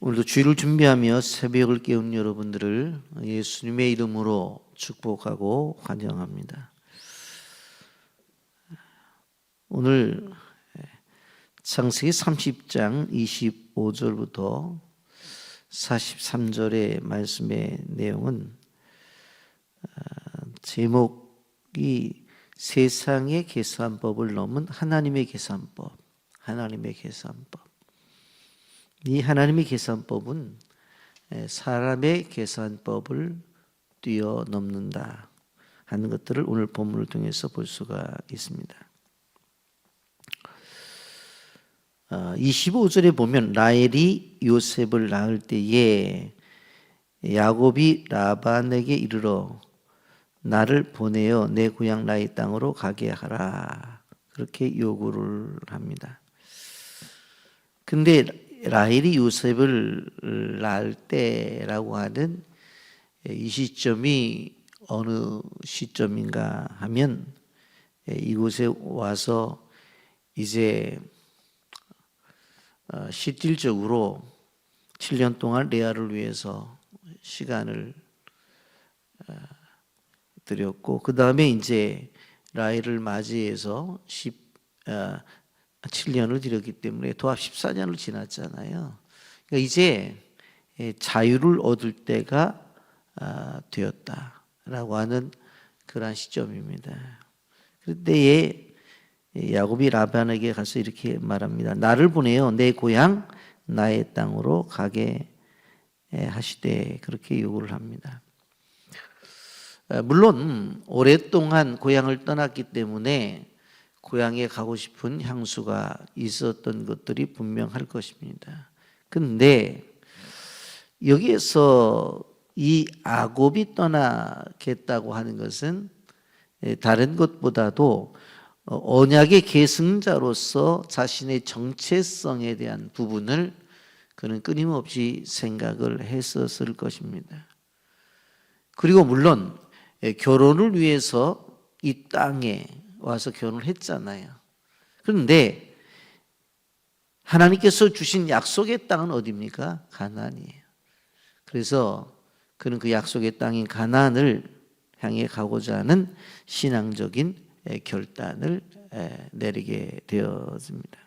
오늘도 주일을 준비하며 새벽을 깨운 여러분들을 예수님의 이름으로 축복하고 환영합니다. 오늘 창세기 30장 25절부터 43절의 말씀의 내용은 제목이 세상의 계산법을 넘은 하나님의 계산법, 하나님의 계산법. 이 하나님의 계산법은 사람의 계산법을 뛰어넘는다 하는 것들을 오늘 본문을 통해서 볼 수가 있습니다. 25절에 보면 라헬이 요셉을 낳을 때에 야곱이 라반에게 이르러 나를 보내어 내 고향 나의 땅으로 가게 하라, 그렇게 요구를 합니다. 근데 라헬이 요셉을 낳을 때라고 하는 이 시점이 어느 시점인가 하면 이곳에 와서 이제 실질적으로 7년 동안 레아를 위해서 시간을 드렸고, 그 다음에 이제 라헬을 맞이해서 7년을 드렸기 때문에 도합 14년을 지났잖아요. 그러니까 이제 자유를 얻을 때가 되었다라고 하는 그러한 시점입니다. 그때에 야곱이 라반에게 가서 이렇게 말합니다. 나를 보내어 내 고향 나의 땅으로 가게 하시되, 그렇게 요구를 합니다. 물론 오랫동안 고향을 떠났기 때문에 고향에 가고 싶은 향수가 있었던 것들이 분명할 것입니다. 그런데 여기에서 이 야곱이 떠나겠다고 하는 것은 다른 것보다도 언약의 계승자로서 자신의 정체성에 대한 부분을 그는 끊임없이 생각을 했었을 것입니다. 그리고 물론 결혼을 위해서 이 땅에 와서 결혼을 했잖아요. 그런데 하나님께서 주신 약속의 땅은 어디입니까? 가나안이에요. 그래서 그는 그 약속의 땅인 가나안을 향해 가고자 하는 신앙적인 결단을 내리게 되었습니다.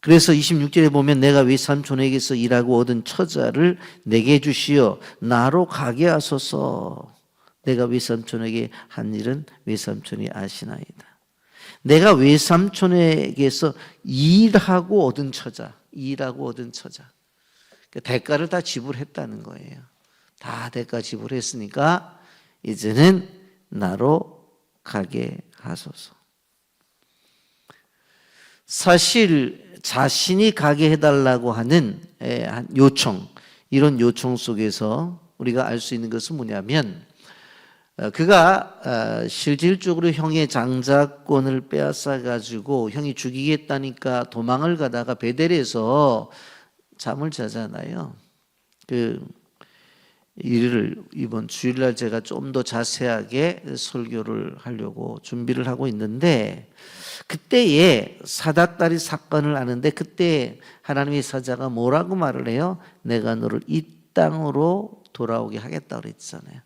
그래서 26절에 보면 내가 외삼촌에게서 일하고 얻은 처자를 내게 주시어 나로 가게 하소서. 내가 외삼촌에게 한 일은 외삼촌이 아시나이다. 내가 외삼촌에게서 일하고 얻은 처자, 일하고 얻은 처자, 대가를 다 지불했다는 거예요. 다 대가 지불했으니까 이제는 나로 가게 하소서. 사실 자신이 가게 해달라고 하는 요청, 이런 요청 속에서 우리가 알 수 있는 것은 뭐냐면, 그가 실질적으로 형의 장자권을 빼앗아 가지고 형이 죽이겠다니까 도망을 가다가 베델에서 잠을 자잖아요. 그 일을 이번 주일날 제가 좀 더 자세하게 설교를 하려고 준비를 하고 있는데, 그때에 사닥다리 사건을 아는데 그때 하나님의 사자가 뭐라고 말을 해요? 내가 너를 이 땅으로 돌아오게 하겠다고 그랬잖아요.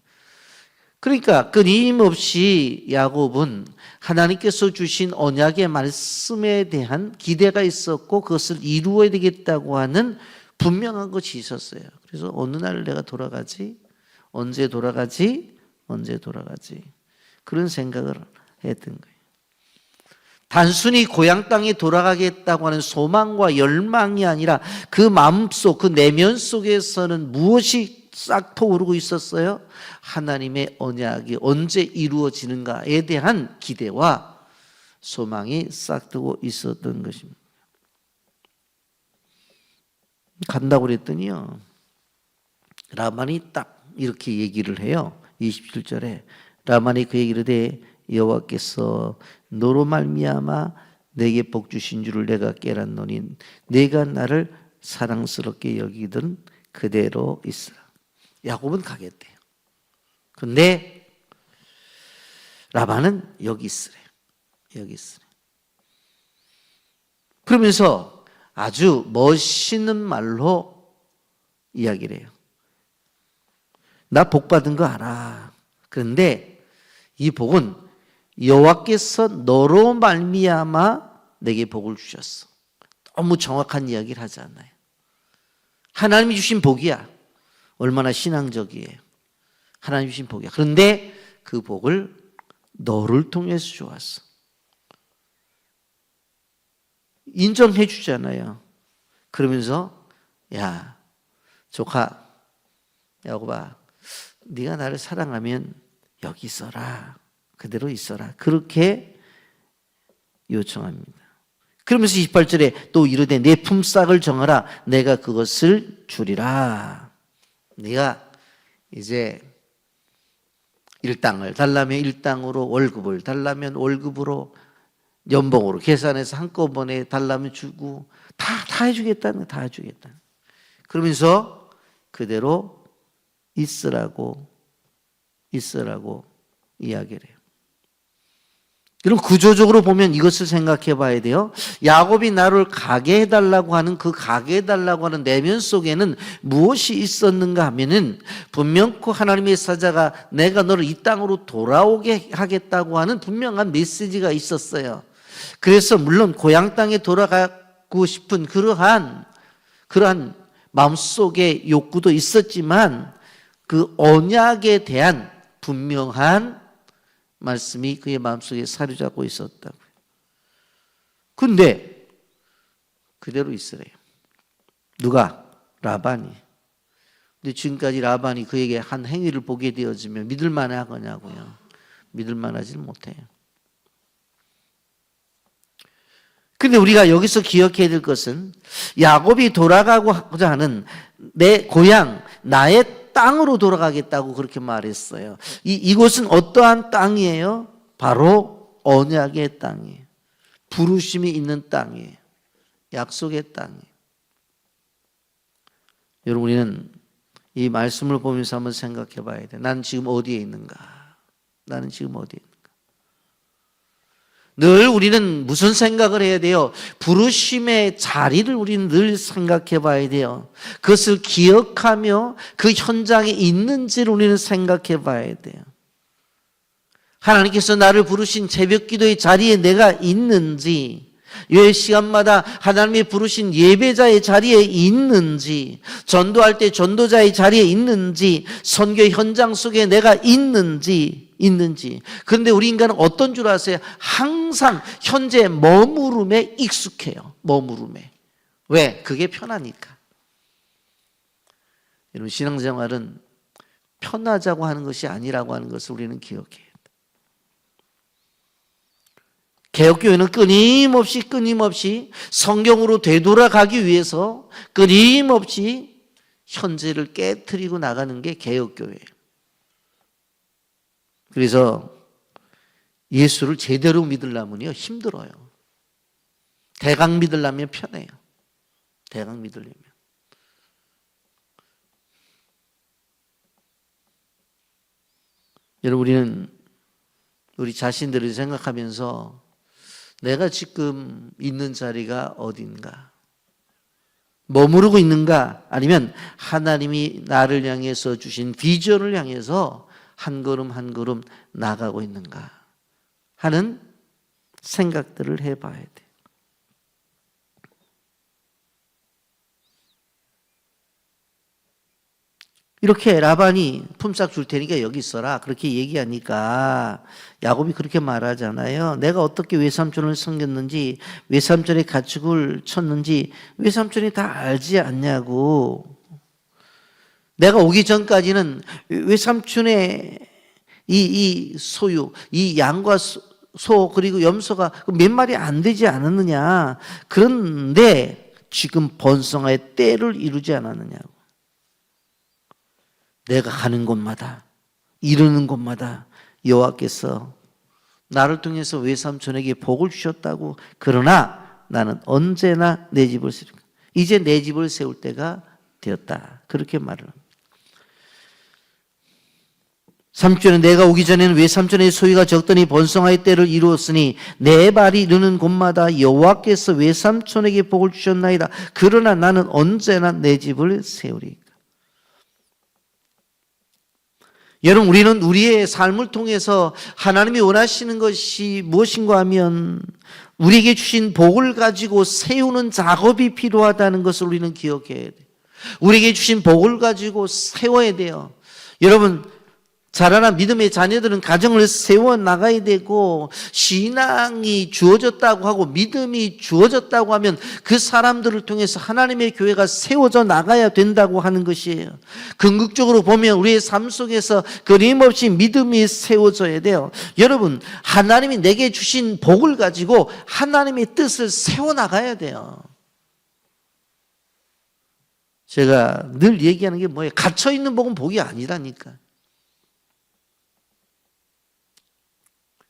그러니까 끊임없이 야곱은 하나님께서 주신 언약의 말씀에 대한 기대가 있었고 그것을 이루어야 되겠다고 하는 분명한 것이 있었어요. 그래서 어느 날 내가 돌아가지? 언제 돌아가지? 언제 돌아가지? 그런 생각을 했던 거예요. 단순히 고향 땅에 돌아가겠다고 하는 소망과 열망이 아니라 그 마음속, 그 내면 속에서는 무엇이 싹 터오르고 있었어요? 하나님의 언약이 언제 이루어지는가에 대한 기대와 소망이 싹트고 있었던 것입니다. 간다고 그랬더니요, 라반이 딱 이렇게 얘기를 해요. 27절에 라반이 그에게 이르되 여호와께서 너로 말미암아 내게 복 주신 줄을 내가 깨닫노니 내가 나를 사랑스럽게 여기든 그대로 있으라. 야곱은 가겠대요. 근데 라반은 여기 있으래요. 여기 있으래요. 그러면서 아주 멋있는 말로 이야기를 해요. 나 복 받은 거 알아. 그런데 이 복은 여호와께서 너로 말미암아 내게 복을 주셨어. 너무 정확한 이야기를 하지 않나요? 하나님이 주신 복이야. 얼마나 신앙적이에요. 하나님이 주신 복이야. 그런데 그 복을 너를 통해서 주었어. 인정해 주잖아요. 그러면서 야 조카 야곱아 네가 나를 사랑하면 여기 있어라. 그대로 있어라. 그렇게 요청합니다. 그러면서 28절에 또 이르되 내 품삯을 정하라. 내가 그것을 주리라. 네가 이제 일당을 달라면 일당으로, 월급을 달라면 월급으로, 연봉으로 계산해서 한꺼번에 달라면 주고 다 해주겠다는, 다 해주겠다는. 그러면서 그대로 있으라고 이야기를 해요. 그럼 구조적으로 보면 이것을 생각해 봐야 돼요. 야곱이 나를 가게 해달라고 하는 그 가게 해달라고 하는 내면 속에는 무엇이 있었는가 하면은 분명코 하나님의 사자가 내가 너를 이 땅으로 돌아오게 하겠다고 하는 분명한 메시지가 있었어요. 그래서 물론 고향 땅에 돌아가고 싶은 그러한 마음속의 욕구도 있었지만 그 언약에 대한 분명한 말씀이 그의 마음속에 사로잡고 있었다고요. 근데 그대로 있으래요. 누가? 라반이. 근데 지금까지 라반이 그에게 한 행위를 보게 되어지면 믿을 만하겠냐고요. 믿을 만하지는 못해요. 근데 우리가 여기서 기억해야 될 것은 야곱이 돌아가고자 하는 내 고향, 나의 땅으로 돌아가겠다고 그렇게 말했어요. 이곳은 어떠한 땅이에요? 바로 언약의 땅이에요. 부르심이 있는 땅이에요. 약속의 땅이에요. 여러분, 우리는 이 말씀을 보면서 한번 생각해 봐야 돼. 나는 지금 어디에 있는가? 나는 지금 어디에 있는가? 늘 우리는 무슨 생각을 해야 돼요? 부르심의 자리를 우리는 늘 생각해 봐야 돼요. 그것을 기억하며 그 현장에 있는지를 우리는 생각해 봐야 돼요. 하나님께서 나를 부르신 새벽 기도의 자리에 내가 있는지, 예배 시간마다 하나님이 부르신 예배자의 자리에 있는지, 전도할 때 전도자의 자리에 있는지, 선교 현장 속에 내가 있는지. 그런데 우리 인간은 어떤 줄 아세요? 항상 현재 머무름에 익숙해요. 머무름에. 왜? 그게 편하니까. 여러분, 신앙생활은 편하자고 하는 것이 아니라고 하는 것을 우리는 기억해야 돼요. 개혁교회는 끊임없이 성경으로 되돌아가기 위해서 끊임없이 현재를 깨트리고 나가는 게 개혁교회예요. 그래서 예수를 제대로 믿으려면요 힘들어요. 대강 믿으려면 편해요. 대강 믿으려면. 여러분, 우리는 우리 자신들을 생각하면서 내가 지금 있는 자리가 어딘가? 머무르고 있는가? 아니면 하나님이 나를 향해서 주신 비전을 향해서 한 걸음 한 걸음 나가고 있는가 하는 생각들을 해봐야 돼요. 이렇게 라반이 품삯 줄 테니까 여기 있어라 그렇게 얘기하니까 야곱이 그렇게 말하잖아요. 내가 어떻게 외삼촌을 섬겼는지, 외삼촌의 가축을 쳤는지 외삼촌이 다 알지 않냐고. 내가 오기 전까지는 외삼촌의 이 소유, 이 양과 소 그리고 염소가 몇 마리 안 되지 않았느냐. 그런데 지금 번성의 때를 이루지 않았느냐고. 내가 가는 곳마다, 이르는 곳마다 여호와께서 나를 통해서 외삼촌에게 복을 주셨다고. 그러나 나는 언제나 내 집을 세우고 이제 내 집을 세울 때가 되었다. 그렇게 말을 합니다. 3절에 내가 오기 전에는 외삼촌의 소유가 적더니 번성하의 때를 이루었으니 내 발이 이르는 곳마다 여호와께서 외삼촌에게 복을 주셨나이다. 그러나 나는 언제나 내 집을 세우리까. 여러분, 우리는 우리의 삶을 통해서 하나님이 원하시는 것이 무엇인가 하면 우리에게 주신 복을 가지고 세우는 작업이 필요하다는 것을 우리는 기억해야 돼요. 우리에게 주신 복을 가지고 세워야 돼요. 여러분, 자라난 믿음의 자녀들은 가정을 세워나가야 되고, 신앙이 주어졌다고 하고 믿음이 주어졌다고 하면 그 사람들을 통해서 하나님의 교회가 세워져 나가야 된다고 하는 것이에요. 궁극적으로 보면 우리의 삶 속에서 끊임없이 믿음이 세워져야 돼요. 여러분, 하나님이 내게 주신 복을 가지고 하나님의 뜻을 세워나가야 돼요. 제가 늘 얘기하는 게 뭐예요? 갇혀있는 복은 복이 아니라니까.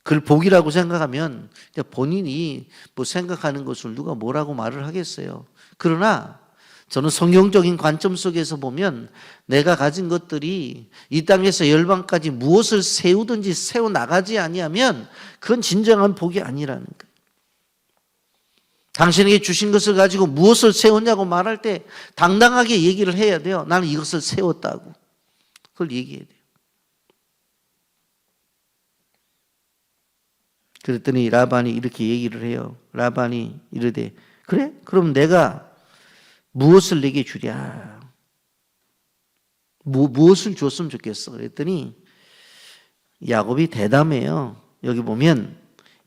그걸 복이라고 생각하면 본인이 뭐 생각하는 것을 누가 뭐라고 말을 하겠어요. 그러나 저는 성경적인 관점 속에서 보면 내가 가진 것들이 이 땅에서 열방까지 무엇을 세우든지 세워나가지 아니하면 그건 진정한 복이 아니라는 거예요. 당신에게 주신 것을 가지고 무엇을 세웠냐고 말할 때 당당하게 얘기를 해야 돼요. 나는 이것을 세웠다고. 그걸 얘기해야 돼요. 그랬더니 라반이 이렇게 얘기를 해요. 라반이 이르되 그래? 그럼 내가 무엇을 내게 주랴? 무엇을 줬으면 좋겠어? 그랬더니 야곱이 대담해요. 여기 보면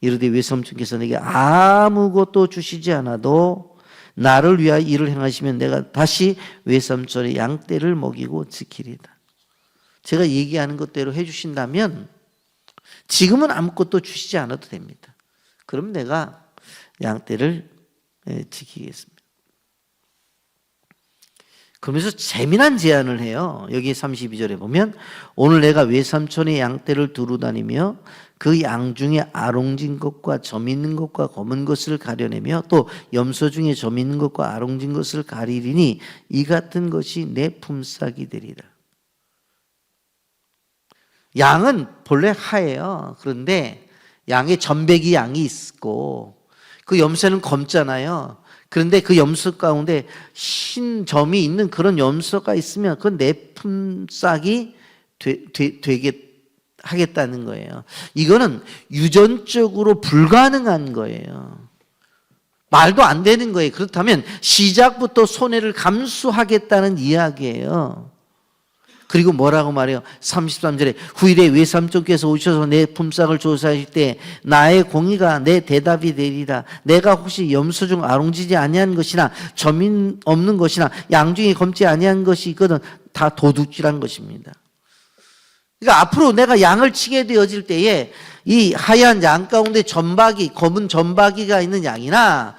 이르되 외삼촌께서 내게 아무것도 주시지 않아도 나를 위하여 일을 행하시면 내가 다시 외삼촌의 양떼를 먹이고 지키리다. 제가 얘기하는 것대로 해주신다면 지금은 아무것도 주시지 않아도 됩니다. 그럼 내가 양떼를 지키겠습니다. 그러면서 재미난 제안을 해요. 여기 32절에 보면 오늘 내가 외삼촌의 양떼를 두루 다니며 그 양 중에 아롱진 것과 점 있는 것과 검은 것을 가려내며 또 염소 중에 점 있는 것과 아롱진 것을 가리리니 이 같은 것이 내 품삯이 되리라. 양은 본래 하예요. 그런데 양에 점백이 양이 있고 그 염소는 검잖아요. 그런데 그 염소 가운데 흰 점이 있는 그런 염소가 있으면 그건 내 품삯이 되게 하겠다는 거예요. 이거는 유전적으로 불가능한 거예요. 말도 안 되는 거예요. 그렇다면 시작부터 손해를 감수하겠다는 이야기예요. 그리고 뭐라고 말해요? 33절에 후일에 외삼촌께서 오셔서 내 품삯을 조사하실 때 나의 공의가 내 대답이 되리라. 내가 혹시 염소 중 아롱지지 아니한 것이나 점인 없는 것이나 양 중에 검지 아니한 것이 있거든 다 도둑질한 것입니다. 그러니까 앞으로 내가 양을 치게 되어질 때에 이 하얀 양 가운데 점박이, 검은 점박이가 있는 양이나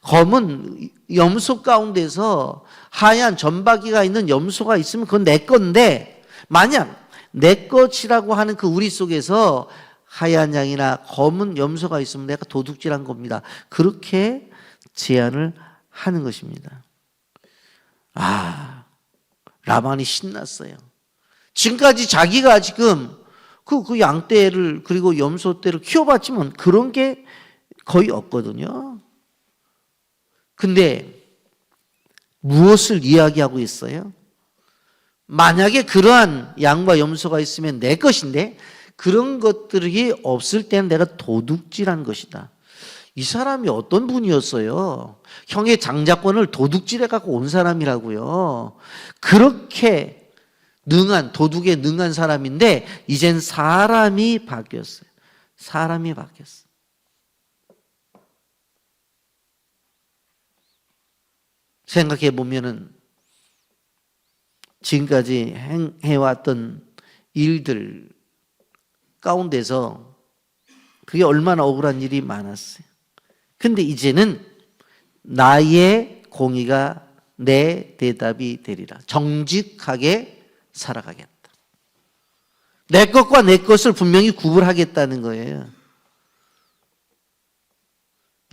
검은 염소 가운데서 하얀 점박이가 있는 염소가 있으면 그건 내 건데 만약 내 것이라고 하는 그 우리 속에서 하얀 양이나 검은 염소가 있으면 내가 도둑질한 겁니다. 그렇게 제안을 하는 것입니다. 라반이 신났어요. 지금까지 자기가 지금 그 양떼를 그리고 염소떼를 키워봤지만 그런 게 거의 없거든요. 근데 무엇을 이야기하고 있어요? 만약에 그러한 양과 염소가 있으면 내 것인데 그런 것들이 없을 때는 내가 도둑질한 것이다. 이 사람이 어떤 분이었어요? 형의 장자권을 도둑질해 갖고 온 사람이라고요. 그렇게 능한, 도둑에 능한 사람인데 이젠 사람이 바뀌었어요. 사람이 바뀌었어요. 생각해 보면은 지금까지 해왔던 일들 가운데서 그게 얼마나 억울한 일이 많았어요. 근데 이제는 나의 공의가 내 대답이 되리라. 정직하게 살아가겠다. 내 것과 내 것을 분명히 구분하겠다는 거예요.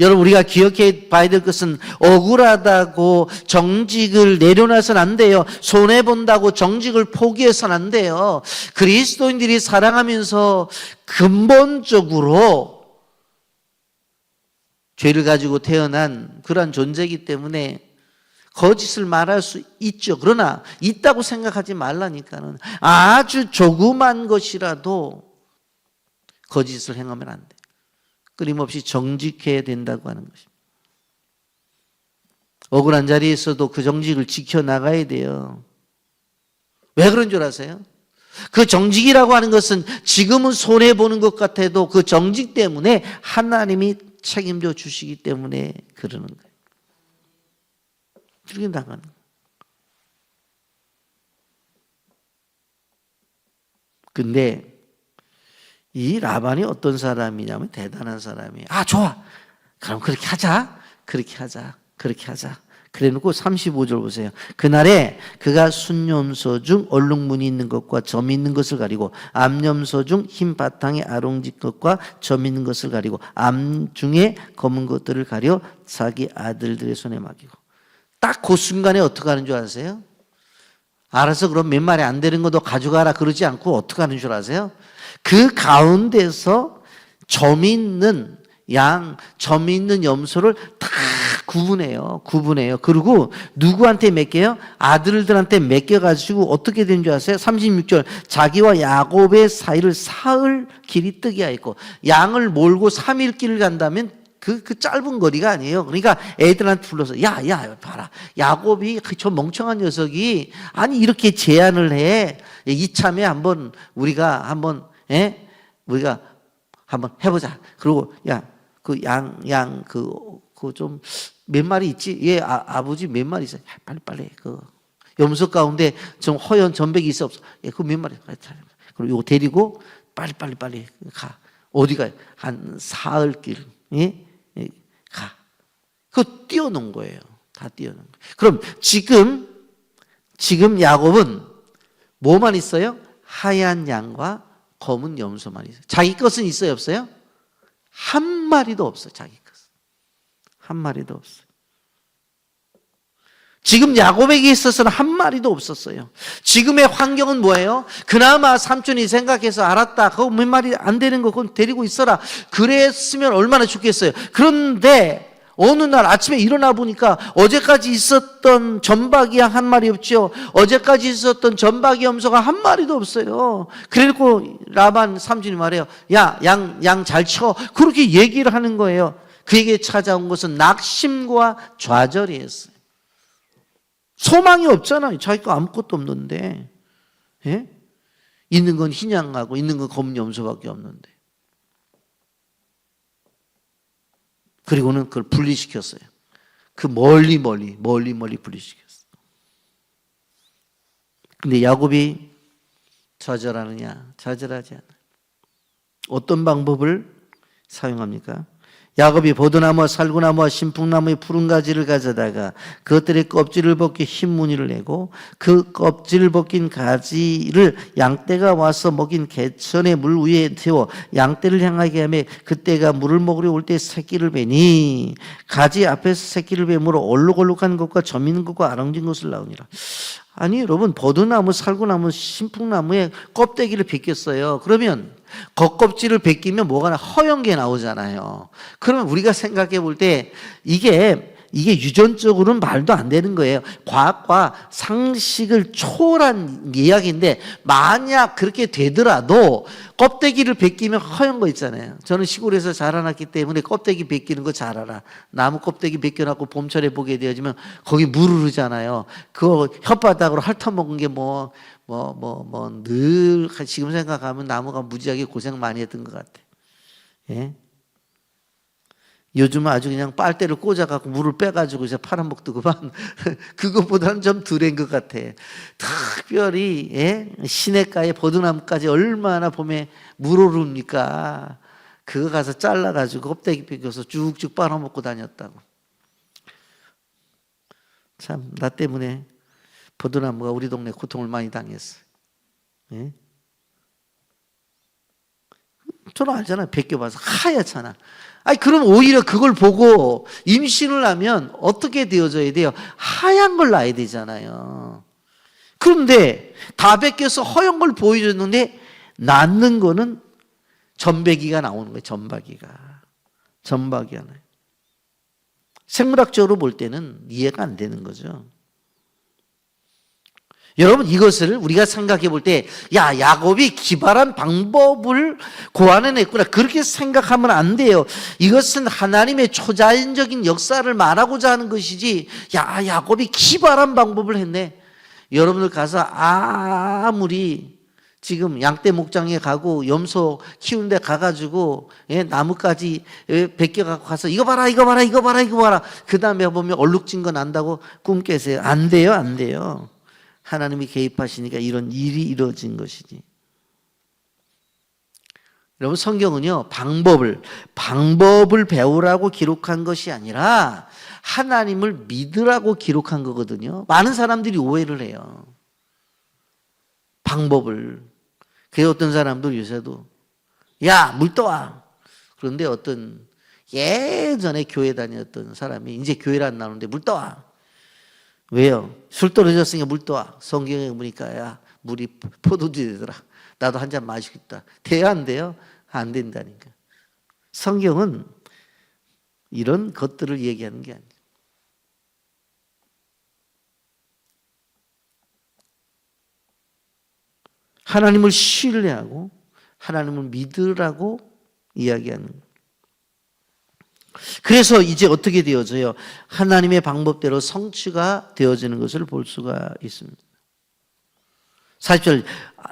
여러분, 우리가 기억해 봐야 될 것은 억울하다고 정직을 내려놔서는 안 돼요. 손해본다고 정직을 포기해서는 안 돼요. 그리스도인들이 살아가면서 근본적으로 죄를 가지고 태어난 그러한 존재이기 때문에 거짓을 말할 수 있죠. 그러나 있다고 생각하지 말라니까는. 아주 조그만 것이라도 거짓을 행하면 안 돼. 끊임없이 정직해야 된다고 하는 것입니다. 억울한 자리에서도 그 정직을 지켜나가야 돼요. 왜 그런 줄 아세요? 그 정직이라고 하는 것은 지금은 손해보는 것 같아도 그 정직 때문에 하나님이 책임져 주시기 때문에 그러는 거예요. 그렇게 나가는 거예요. 근데 이 라반이 어떤 사람이냐면 대단한 사람이에요. 아, 좋아. 그럼 그렇게 하자. 그렇게 하자. 그렇게 하자. 그래 놓고 35절 보세요. 그날에 그가 순염소 중 얼룩무늬 있는 것과 점 있는 것을 가리고 암염소 중 흰 바탕에 아롱짓 것과 점 있는 것을 가리고 암 중에 검은 것들을 가려 자기 아들들의 손에 맡기고 딱 그 순간에 어떻게 하는 줄 아세요? 알아서 그럼 몇 마리 안 되는 것도 가져가라 그러지 않고 어떻게 하는 줄 아세요? 그 가운데서 점 있는 양, 점 있는 염소를 다 구분해요. 그리고 누구한테 맡겨요? 아들들한테 맡겨가지고 어떻게 된 줄 아세요? 36절. 자기와 야곱의 사이를 사흘 길이 뜨게 하였고, 양을 몰고 3일 길을 간다면 그 짧은 거리가 아니에요. 그러니까 애들한테 불러서 야 봐라. 야곱이 저 멍청한 녀석이 아니 이렇게 제안을 해. 이참에 한번 우리가 한번 해보자. 그리고 야 그 양 그 좀 몇 마리 있지? 얘 아버지 몇 마리 있어? 빨리 그 염소 가운데 좀 허연 전백이 있어 없어? 예, 그 몇 마리? 그리고 이거 데리고 빨리 가. 어디 가요? 한 사흘 길. 예? 가. 그거 띄워놓은 거예요. 다 띄워놓은 거예요. 그럼 지금 야곱은 뭐만 있어요? 하얀 양과 검은 염소만 있어요. 자기 것은 있어요, 없어요? 한 마리도 없어요, 자기 것은. 한 마리도 없어요. 지금 야곱에게 있어서는 한 마리도 없었어요. 지금의 환경은 뭐예요? 그나마 삼촌이 생각해서 알았다. 그거 몇 마리 안 되는 거 그건 데리고 있어라. 그랬으면 얼마나 좋겠어요. 그런데 어느 날 아침에 일어나 보니까 어제까지 있었던 점박이 한 마리 없죠. 어제까지 있었던 점박이 염소가 한 마리도 없어요. 그래놓고 라반 삼촌이 말해요. 야, 양 잘 쳐. 그렇게 얘기를 하는 거예요. 그에게 찾아온 것은 낙심과 좌절이었어요. 소망이 없잖아요. 자기가 아무것도 없는데. 예? 있는 건 흰 양하고 있는 건 검은 염소밖에 없는데. 그리고는 그걸 분리시켰어요. 그 멀리 분리시켰어요. 근데 야곱이 좌절하느냐? 좌절하지 않아요. 어떤 방법을 사용합니까? 야곱이 포도나무와 살구나무와 신풍나무의 푸른 가지를 가져다가 그것들의 껍질을 벗겨 흰 무늬를 내고 그 껍질을 벗긴 가지를 양떼가 와서 먹인 개천의 물 위에 태워 양떼를 향하게 하며 그때가 물을 먹으려 올 때 새끼를 베니 가지 앞에서 새끼를 베므로 얼룩얼룩한 것과 점 있는 것과 아랑진 것을 나오니라. 아니 여러분, 포도나무, 살구나무, 신풍나무의 껍데기를 벗겼어요. 그러면 겉껍질을 벗기면 뭐가 허연 게 나오잖아요. 그러면 우리가 생각해 볼 때 이게 유전적으로는 말도 안 되는 거예요. 과학과 상식을 초월한 이야기인데 만약 그렇게 되더라도 껍데기를 벗기면 허연 거 있잖아요. 저는 시골에서 자라났기 때문에 껍데기 벗기는 거 잘 알아. 나무 껍데기 벗겨놓고 봄철에 보게 되어지면 거기 물 흐르잖아요. 그거 혓바닥으로 핥아먹은 게 늘 지금 생각하면 나무가 무지하게 고생 많이 했던 것 같아. 예? 요즘은 아주 그냥 빨대를 꽂아갖고 물을 빼가지고 이제 팔아먹더구만. 그것보다는 좀 덜한 것 같아. 특별히, 시냇가에 버드나무까지 얼마나 봄에 물 오릅니까? 그거 가서 잘라가지고 껍데기 벗겨서 쭉쭉 빨아먹고 다녔다고. 참, 나 때문에 버드나무가 우리 동네 고통을 많이 당했어. 예? 저는 알잖아요. 벗겨봐서 하얗잖아. 아니, 그럼 오히려 그걸 보고 임신을 하면 어떻게 되어져야 돼요? 하얀 걸 낳아야 되잖아요. 그런데 다 벗겨서 허연 걸 보여줬는데 낳는 거는 점박이가 나오는 거예요. 점박이가 나요. 생물학적으로 볼 때는 이해가 안 되는 거죠. 여러분, 이것을 우리가 생각해 볼 때, 야, 야곱이 기발한 방법을 고안해냈구나, 그렇게 생각하면 안 돼요. 이것은 하나님의 초자연적인 역사를 말하고자 하는 것이지, 야, 야곱이 기발한 방법을 했네. 여러분들 가서 아무리 지금 양떼 목장에 가고 염소 키우는 데 가가지고 나뭇가지 벗겨갖고 가서 이거 봐라, 이거 봐라, 이거 봐라, 이거 봐라, 그 다음에 보면 얼룩진 거 난다고 꿈 깨세요. 안 돼요, 안 돼요. 하나님이 개입하시니까 이런 일이 이루어진 것이지. 여러분, 성경은요, 방법을 배우라고 기록한 것이 아니라 하나님을 믿으라고 기록한 거거든요. 많은 사람들이 오해를 해요. 방법을. 그래서 어떤 사람들 요새도, 야, 물 떠와. 그런데 어떤 예전에 교회 다녔던 사람이 이제 교회를 안 나오는데 물 떠와. 왜요? 술 떨어졌으니까 물 떠와. 성경에 보니까, 야, 물이 포도주 되더라. 나도 한 잔 마시겠다. 돼야 안 돼요? 안 된다니까. 성경은 이런 것들을 얘기하는 게 아니에요. 하나님을 신뢰하고 하나님을 믿으라고 이야기하는 거예요. 그래서 이제 어떻게 되어져요? 하나님의 방법대로 성취가 되어지는 것을 볼 수가 있습니다. 40절,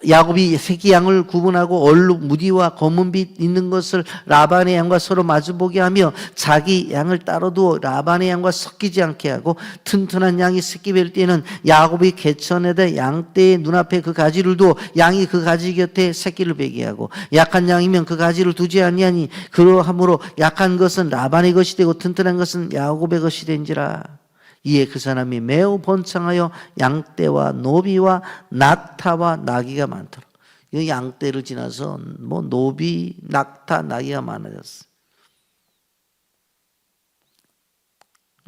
야곱이 새끼 양을 구분하고 얼룩 무디와 검은빛 있는 것을 라반의 양과 서로 마주보게 하며 자기 양을 따로 두어 라반의 양과 섞이지 않게 하고 튼튼한 양이 새끼 뵐 때는 야곱이 개천에다 양떼의 눈앞에 그 가지를 두어 양이 그 가지 곁에 새끼를 베게 하고 약한 양이면 그 가지를 두지 아니하니 그러함으로 약한 것은 라반의 것이 되고 튼튼한 것은 야곱의 것이 된지라. 이에 그 사람이 매우 번창하여 양떼와 노비와 낙타와 나귀가 많더라. 이 양떼를 지나서 뭐 노비, 낙타, 나귀가 많아졌어.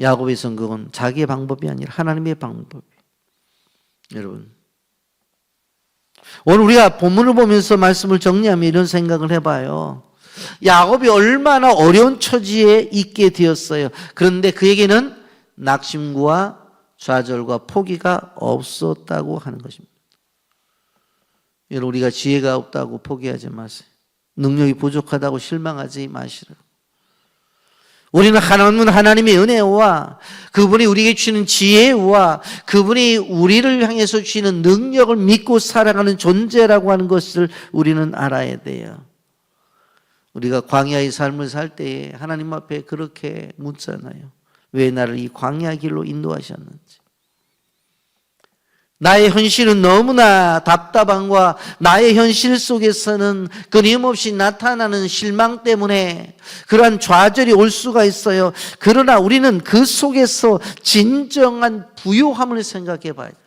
야곱의 성공은 자기의 방법이 아니라 하나님의 방법이. 여러분, 오늘 우리가 본문을 보면서 말씀을 정리하면 이런 생각을 해봐요. 야곱이 얼마나 어려운 처지에 있게 되었어요. 그런데 그에게는 낙심과 좌절과 포기가 없었다고 하는 것입니다. 여러분, 우리가 지혜가 없다고 포기하지 마세요. 능력이 부족하다고 실망하지 마시라고. 우리는 하나님의 은혜와 그분이 우리에게 주시는 지혜와 그분이 우리를 향해서 주시는 능력을 믿고 살아가는 존재라고 하는 것을 우리는 알아야 돼요. 우리가 광야의 삶을 살 때에 하나님 앞에 그렇게 묻잖아요. 왜 나를 이 광야 길로 인도하셨는지. 나의 현실은 너무나 답답함과 나의 현실 속에서는 끊임없이 나타나는 실망 때문에 그러한 좌절이 올 수가 있어요. 그러나 우리는 그 속에서 진정한 부요함을 생각해 봐야 돼요.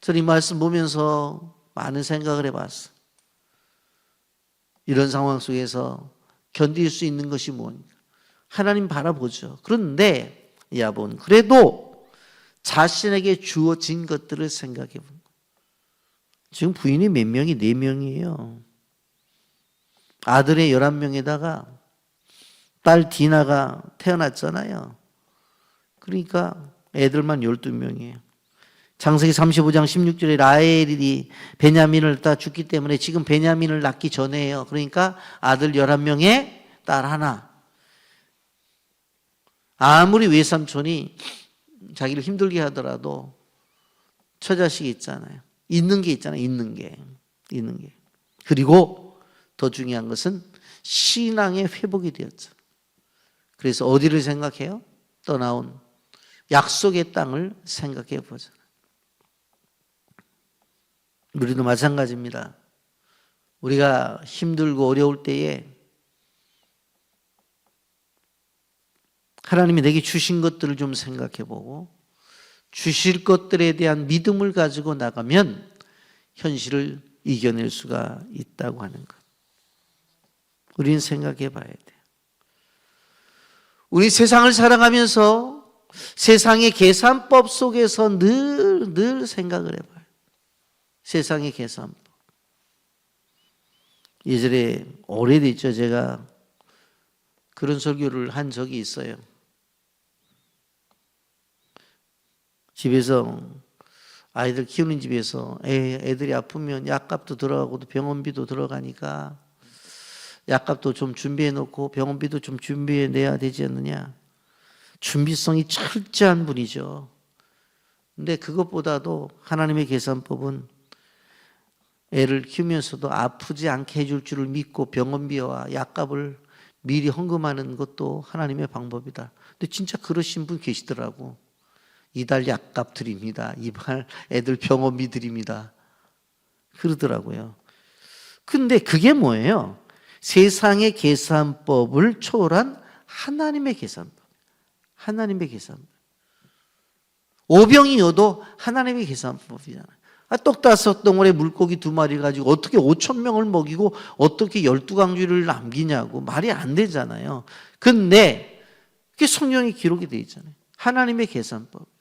저는 이 말씀 보면서 많은 생각을 해봤어요. 이런 상황 속에서 견딜 수 있는 것이 뭔가. 하나님 바라보죠. 그런데 야곱은 그래도 자신에게 주어진 것들을 생각해 본 거예요. 지금 부인이 몇 명이? 4명이에요. 아들의 11명에다가 딸 디나가 태어났잖아요. 그러니까 애들만 12명이에요. 창세기 35장 16절에 라헬이 베냐민을 다 죽기 때문에 지금 베냐민을 낳기 전에요. 그러니까 아들 11명에 딸 하나. 아무리 외삼촌이 자기를 힘들게 하더라도 처자식이 있잖아요. 있는 게 있잖아요. 있는 게. 그리고 더 중요한 것은 신앙의 회복이 되었죠. 그래서 어디를 생각해요? 떠나온 약속의 땅을 생각해 보잖아요. 우리도 마찬가지입니다. 우리가 힘들고 어려울 때에 하나님이 내게 주신 것들을 좀 생각해 보고 주실 것들에 대한 믿음을 가지고 나가면 현실을 이겨낼 수가 있다고 하는 것. 우리는 생각해 봐야 돼요. 우리 세상을 살아가면서 세상의 계산법 속에서 늘 생각을 해봐요. 세상의 계산법. 예전에 오래됐죠. 제가 그런 설교를 한 적이 있어요. 집에서 아이들 키우는 집에서 애들이 아프면 약값도 들어가고 병원비도 들어가니까 약값도 좀 준비해 놓고 병원비도 좀 준비해 내야 되지 않느냐. 준비성이 철저한 분이죠. 근데 그것보다도 하나님의 계산법은 애를 키우면서도 아프지 않게 해줄 줄을 믿고 병원비와 약값을 미리 헌금하는 것도 하나님의 방법이다. 근데 진짜 그러신 분 계시더라고. 이달 약값 드립니다. 이달 애들 병원비 드립니다. 그러더라고요. 근데 그게 뭐예요? 세상의 계산법을 초월한 하나님의 계산법. 하나님의 계산법. 오병이어도 하나님의 계산법이잖아요. 떡 5덩어리에 물고기 2마리 가지고 어떻게 5,000명을 먹이고 어떻게 12강주를 남기냐고 말이 안 되잖아요. 근데 그게 성경에 기록이 되어 있잖아요. 하나님의 계산법.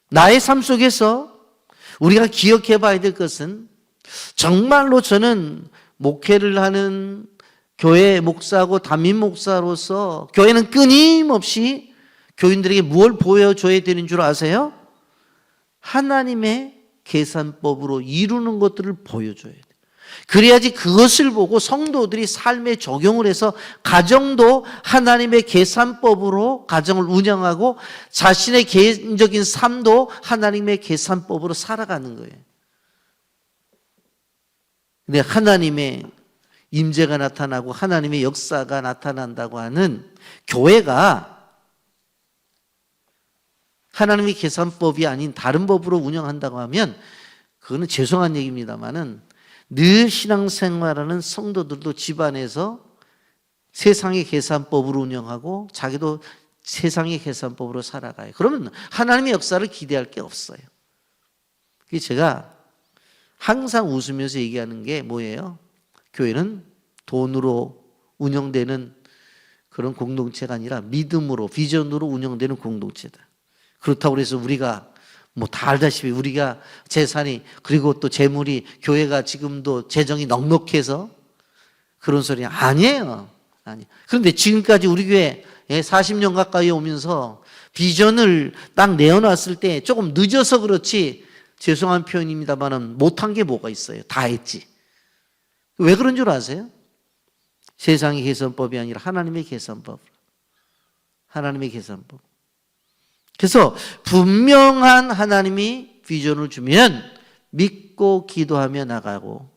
나의 삶 속에서 우리가 기억해 봐야 될 것은 정말로 저는 목회를 하는 교회 목사고 담임 목사로서 교회는 끊임없이 교인들에게 무엇을 보여줘야 되는 줄 아세요? 하나님의 계산법으로 이루는 것들을 보여줘야 돼요. 그래야지 그것을 보고 성도들이 삶에 적용을 해서 가정도 하나님의 계산법으로 가정을 운영하고 자신의 개인적인 삶도 하나님의 계산법으로 살아가는 거예요. 근데 하나님의 임재가 나타나고 하나님의 역사가 나타난다고 하는 교회가 하나님의 계산법이 아닌 다른 법으로 운영한다고 하면 그거는 죄송한 얘기입니다만은 늘 신앙생활하는 성도들도 집안에서 세상의 계산법으로 운영하고 자기도 세상의 계산법으로 살아가요. 그러면 하나님의 역사를 기대할 게 없어요. 그게 제가 항상 웃으면서 얘기하는 게 뭐예요? 교회는 돈으로 운영되는 그런 공동체가 아니라 믿음으로, 비전으로 운영되는 공동체다. 그렇다고 해서 우리가 뭐 다 알다시피 우리가 재산이 그리고 또 재물이 교회가 지금도 재정이 넉넉해서 그런 소리 아니에요. 아니. 그런데 지금까지 우리 교회 40년 가까이 오면서 비전을 딱 내어놨을 때 조금 늦어서 그렇지 죄송한 표현입니다만은 못한 게 뭐가 있어요. 다 했지. 왜 그런 줄 아세요? 세상의 계산법이 아니라 하나님의 계산법. 하나님의 계산법. 그래서 분명한 하나님이 비전을 주면 믿고 기도하며 나가고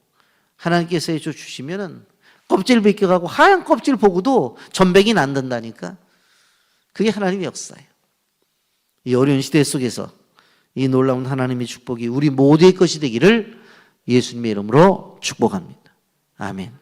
하나님께서 해줘 주시면은 껍질 벗겨가고 하얀 껍질 보고도 전백이 난단다니까. 그게 하나님의 역사예요. 이 어려운 시대 속에서 이 놀라운 하나님의 축복이 우리 모두의 것이 되기를 예수님의 이름으로 축복합니다. 아멘.